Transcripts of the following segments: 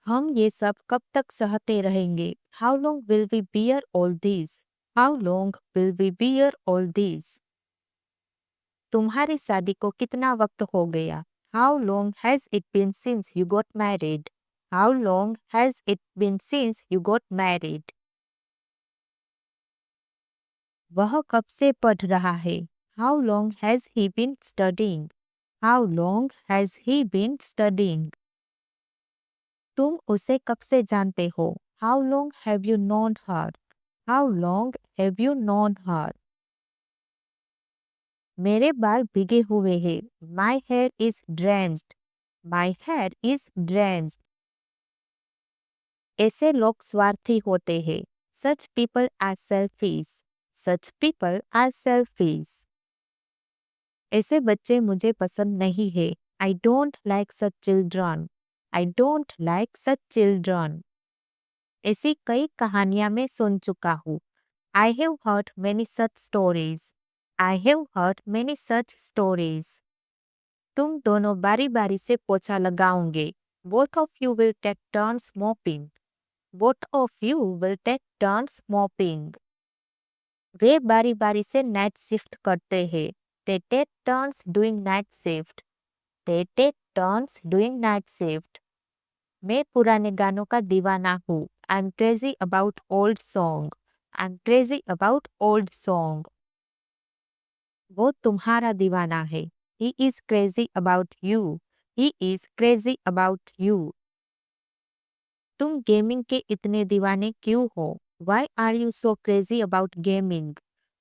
हम ये सब कब तक सहते रहेंगे? How long will we bear all this? How long will we bear all this? तुम्हारी शादी को कितना वक्त हो गया? How long has it been since you got married? How long has it been since you got married? वह कब से पढ़ रहा है? How long has he been studying? How long has he been studying? तुम उसे कब से जानते हो? How long have you known her? How long have you known her? मेरे बाल भीगे हुए हैं। My hair is drenched. My hair is drenched. ऐसे लोग स्वार्थी होते हैं। Such people are selfish. Such people are selfish. ऐसे बच्चे मुझे पसंद नहीं है। I don't like such children. I don't like such children. ऐसी कई कहानियां मैं सुन चुका हूँ। I have heard many such stories. I have heard many such stories. तुम दोनों बारी बारी से पोछा लगाओगे. Both of you will take turns mopping. Both of you will take turns mopping. वे बारी बारी से नाइट शिफ्ट करते हैं. They take turns doing night shift. They take turns doing night shift. मैं पुराने गानों का दीवाना हूँ. I'm crazy about old song. I'm crazy about old song. वो तुम्हारा दीवाना है. He is crazy about you. He is crazy about you. तुम गेमिंग के इतने दीवाने क्यों हो? Why are you so crazy about gaming?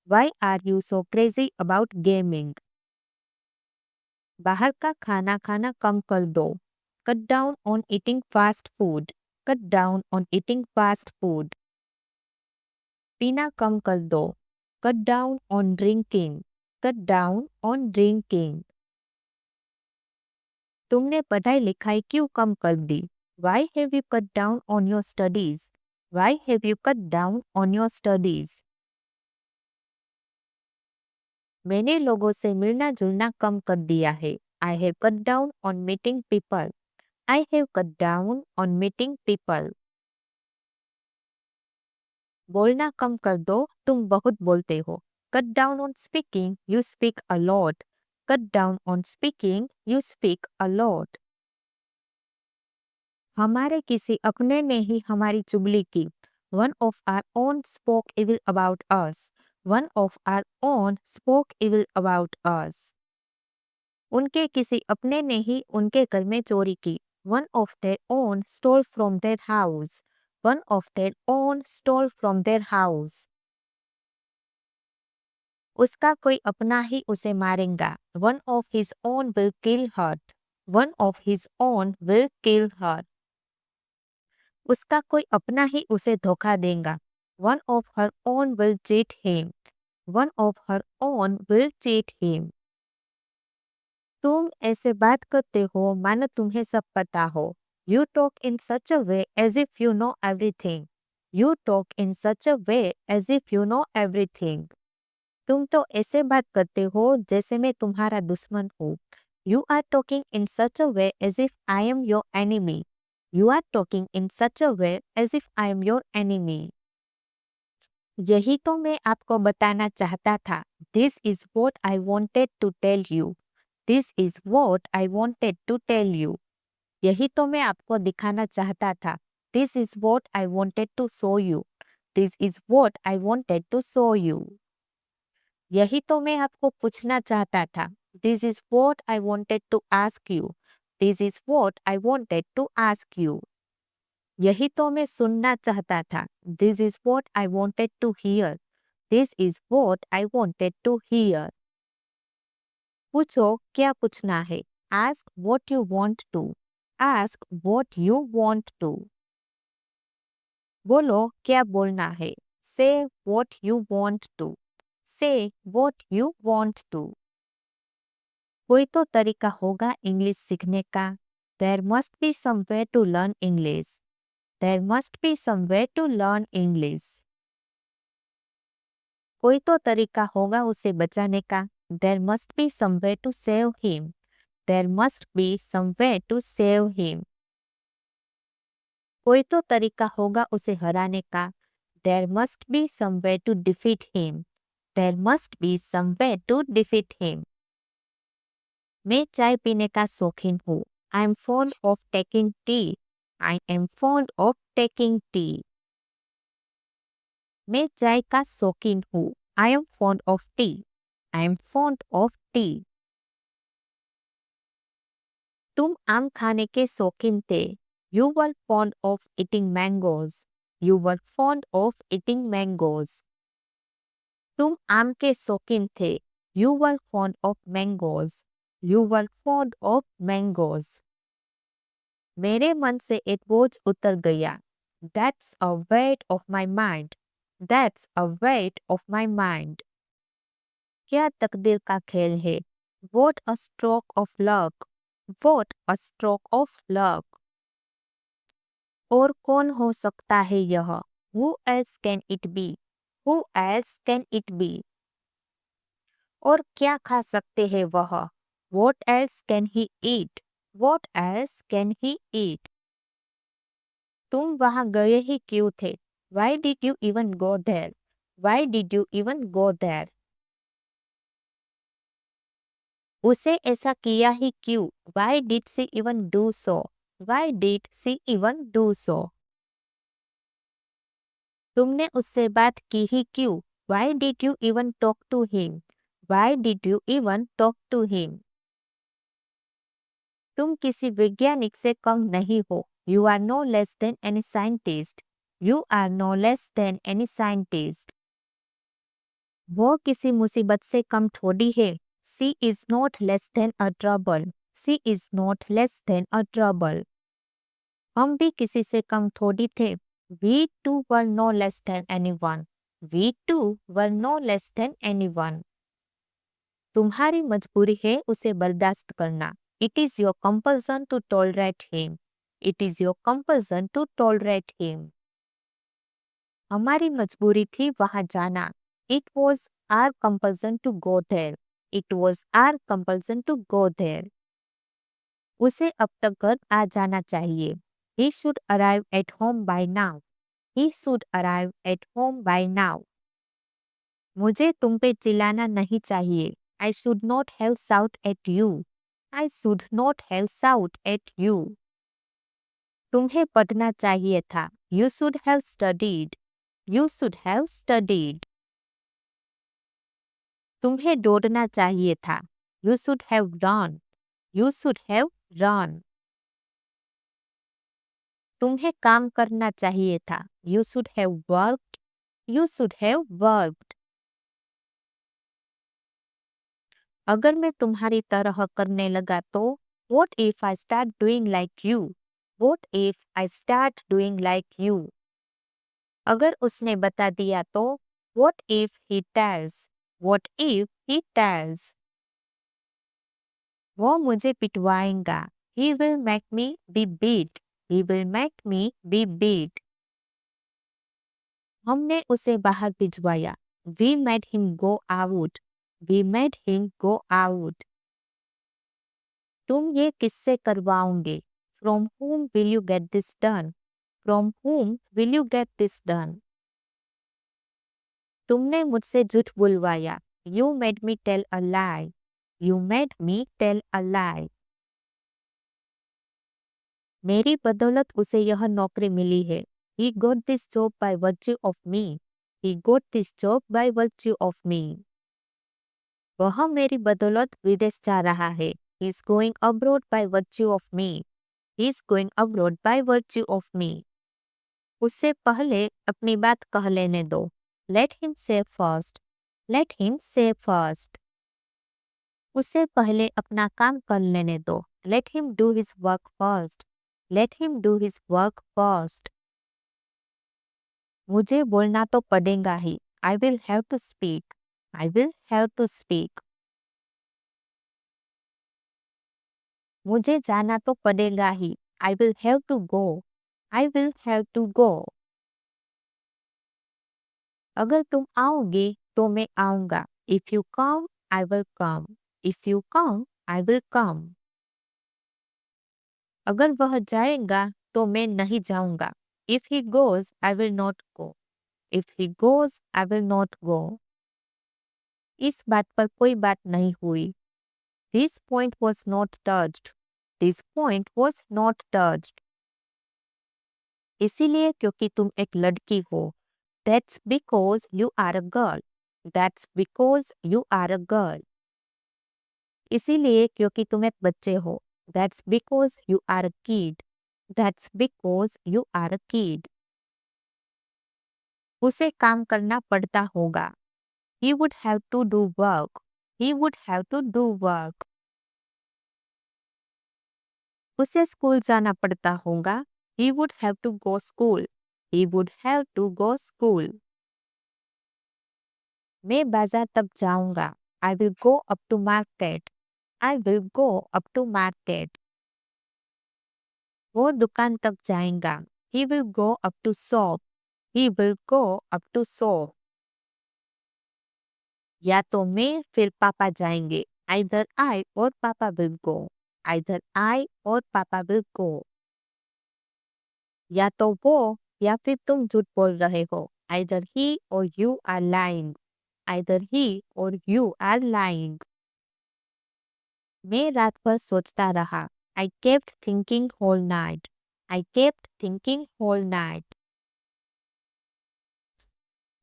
Why are you so crazy about gaming? बाहर का खाना खाना कम कर दो. Cut down on eating fast food. Cut down on eating fast food. पीना कम कर दो. Cut down on drinking. Cut down on drinking. तुमने पढ़ाई लिखाई क्यों कम कर दी? Why have you cut down on your studies? Why have you cut down on your studies? मैंने लोगों से मिलना जुलना कम कर दिया है. I have cut down on meeting people. I have cut down on meeting people. बोलना कम कर दो, तुम बहुत बोलते हो. Cut down on speaking, you speak a lot. Cut down on speaking, you speak a lot. हमारे किसी अपने ने ही हमारी चुगली की. One of our own spoke evil about us. One of our own spoke evil about us. उनके किसी अपने ने ही उनके घर में चोरी की. One of their own stole from their house. One of their own stole from their house. उसका कोई अपना ही उसे मारेगा. One of his own will kill her. One of his own will kill her. उसका कोई अपना ही उसे धोखा देगा. One of her own will cheat him. One of her own will cheat him. तुम ऐसे बात करते हो मानो तुम्हें सब पता हो. You talk in such a way as if you know everything. You talk in such a way as if you know everything. तुम तो ऐसे बात करते हो जैसे मैं तुम्हारा दुश्मन हूँ. You are talking in such a way as if I am your enemy. You are talking in such a way as if I am your enemy. यही तो मैं आपको बताना चाहता था. This is what I wanted to tell you. This is what I wanted to tell you. यही तो मैं आपको दिखाना चाहता था. This is what I wanted to show you. This is what I wanted to show you. यही तो मैं आपको पूछना चाहता था. This is what I wanted to ask you. This is what I wanted to ask you. यही तो मैं सुनना चाहता था. This is what I wanted to hear. This is what I wanted to hear. पूछो क्या पूछना है. Ask what you want to. Ask what you want to. बोलो क्या बोलना है. Say what you want to. Say what you want to. कोई तो तरीका होगा इंग्लिश सीखने का. There must be some way to learn English. There must be some way to learn English. कोई तो तरीका होगा उसे बचाने का. There must be some way to save him. There must be some way to save him. कोई तो तरीका होगा उसे हराने का। There must be some way to defeat him. There must be some way to defeat him. मैं चाय पीने का शौकीन हूँ। I am fond of taking tea. I am fond of taking tea. मैं चाय का शौकीन हूँ। I am fond of tea. I am fond of tea. तुम आम खाने के शौकीन थे। You were fond of eating mangoes. You were fond of eating mangoes. तुम आम के शौकीन थे। You were fond of mangoes. You were fond of mangoes. मेरे मन से एक बोझ उतर गया। That's a weight of my mind. That's a weight of my mind. क्या तकदीर का खेल है। What a stroke of luck. What a stroke of luck. और कौन हो सकता है यह। Who else can it be? Who else can it be? और क्या खा सकते हैं वह। What else can he eat? What else can he eat? तुम वहां गए ही क्यों थे। Why did you even go there? Why did you even go there? उसे ऐसा किया ही क्यों। Why did she even do so? Why did she even do so? तुमने उससे बात की ही क्यों। Why did you even talk to him? Why did you even talk to him? तुम किसी वैज्ञानिक से कम नहीं हो। You are no less than any scientist. You are no less than any scientist. वो किसी मुसीबत से कम थोड़ी है। She is not less than a trouble. She is not less than a trouble. हम भी किसी से कम थोड़ी थे। We too were no less than anyone. We too were no less than anyone. तुम्हारी मजबूरी है उसे बर्दाश्त करना। It is your compulsion to tolerate him. It is your compulsion to tolerate him. हमारी मजबूरी थी वहां जाना। It was our compulsion to go there. It was our compulsion to go there. उसे अब तक घर आ जाना चाहिए। He should arrive at home by now. He should arrive at home by now. मुझे तुम पे चिल्लाना नहीं चाहिए। I should not have shout at you. I should not have shout at you. तुम्हें पढ़ना चाहिए था। You should have studied. You should have studied. तुम्हें दौड़ना चाहिए था। You should have run. You should have run. तुम्हें काम करना चाहिए था। You should have worked. You should have worked. अगर मैं तुम्हारी तरह करने लगा तो What if I start doing like you? What if I start doing like you? अगर उसने बता दिया तो What if he tells? What if he tells? वो मुझे पिटवाएगा। He will make me be beat. He will make me be beat. हमने उसे बाहर भिजवाया। We made him go out. We made him go out. तुम ये किससे करवाओगे? From whom will you get this done? From whom will you get this done? तुमने मुझसे झूठ बुलवाया। You made me tell a lie. You made me tell a lie. मेरी बदौलत उसे यह नौकरी मिली है। He got this job by virtue of me. He got this job by virtue of me. वह मेरी बदौलत विदेश जा रहा है। He is going abroad by virtue of me. He is going abroad by virtue of me. उससे पहले अपनी बात कह लेने दो। Let him say first. Let him say first. उससे पहले अपना काम कर लेने दो। Let him do his work first. Let him do his work first. मुझे बोलना तो पड़ेगा ही। I will have to speak. I will have to speak. मुझे जाना तो पड़ेगा ही। I will have to go. I will have to go. अगर तुम आओगे तो मैं आऊंगा। If you come, I will come. If you come, I will come. अगर वह जाएगा तो मैं नहीं जाऊंगा. If he goes, I will not go. If he goes, I will not go. इस बात पर कोई बात नहीं हुई. This point was not touched. This point was not touched. इसीलिए क्योंकि तुम एक लड़की हो. That's because you are a girl. That's because you are a girl. इसीलिए क्योंकि तुम एक बच्चे हो. That's because you are a kid. That's because you are a kid. उसे काम करना पड़ता होगा. He would have to do work. He would have to do work. उसे स्कूल जाना पड़ता होगा. He would have to go school. He would have to go school. मैं बाजार तब जाऊंगा. I will go up to market. I will go up to market. वो दुकान तक जाएगा. He will go up to shop. He will go up to shop. या तो मैं फिर पापा जाएंगे. Either I or Papa will go. Either I or Papa will go. या तो वो या फिर तुम झूठ बोल रहे हो. Either he or you are lying. Either he or you are lying. मैं रात भर सोचता रहा. I kept thinking whole night. I kept thinking whole night.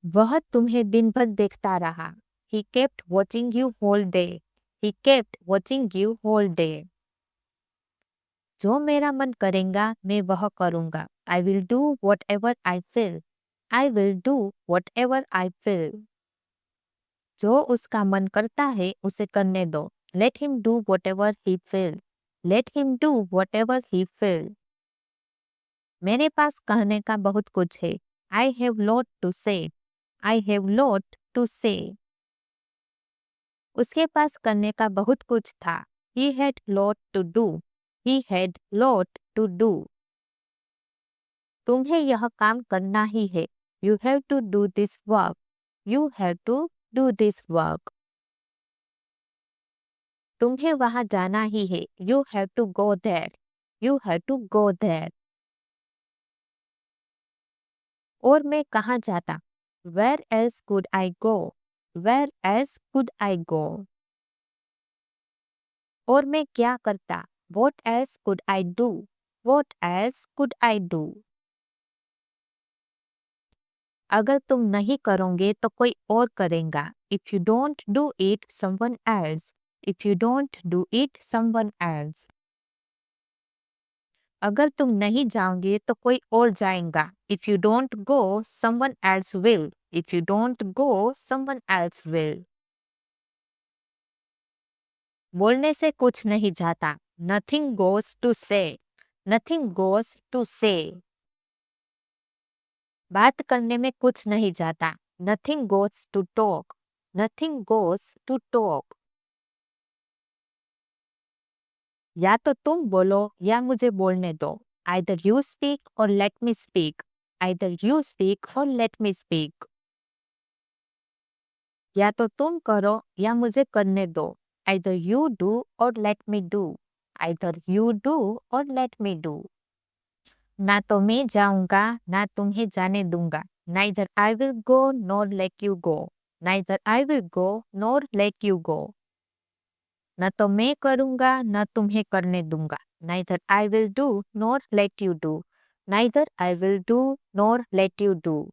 वह तुम्हें दिन भर देखता रहा. He kept watching you whole day. He kept watching you whole day. जो मेरा मन करेगा मैं वह करूंगा. I will do whatever I feel. I will do whatever I feel. जो उसका मन करता है उसे करने दो. Let him do whatever he feel. Let him do whatever he feel. मेरे पास कहने का बहुत कुछ है. I have lot to say. I have lot to say. उसके पास करने का बहुत कुछ था. He had lot to do. He had lot to do. तुम्हें यह काम करना ही है. You have to do this work. You have to do this work. तुम्हें वहां जाना ही है. You have to go there. You have to go there. और मैं कहाँ जाता? Where else could I go? Where else could I go? और मैं क्या करता? What else could I do? What else could I do? अगर तुम नहीं करोगे तो कोई और करेगा. If you don't do it, someone else. If you don't do it, someone else. अगर तुम नहीं जाओगे तो कोई और जाएगा. If you don't go, someone else will. If you don't go, someone else will. बोलने से कुछ नहीं जाता. Nothing goes to say. Nothing goes to say. बात करने में कुछ नहीं जाता. Nothing goes to talk. Nothing goes to talk. या तो तुम बोलो या मुझे बोलने दो. Either you speak or let me speak. Either you speak or let me speak. या तो तुम करो या मुझे करने दो. Either you do or let me do. Either you do or let me do. ना तो मैं जाऊंगा ना तुम्हें जाने दूंगा. Neither I will go nor let you go. Neither I will go nor let you go. न तो मैं करूंगा न तुम्हें करने दूंगा. Neither I will do nor let you do. Neither I will do nor let you do.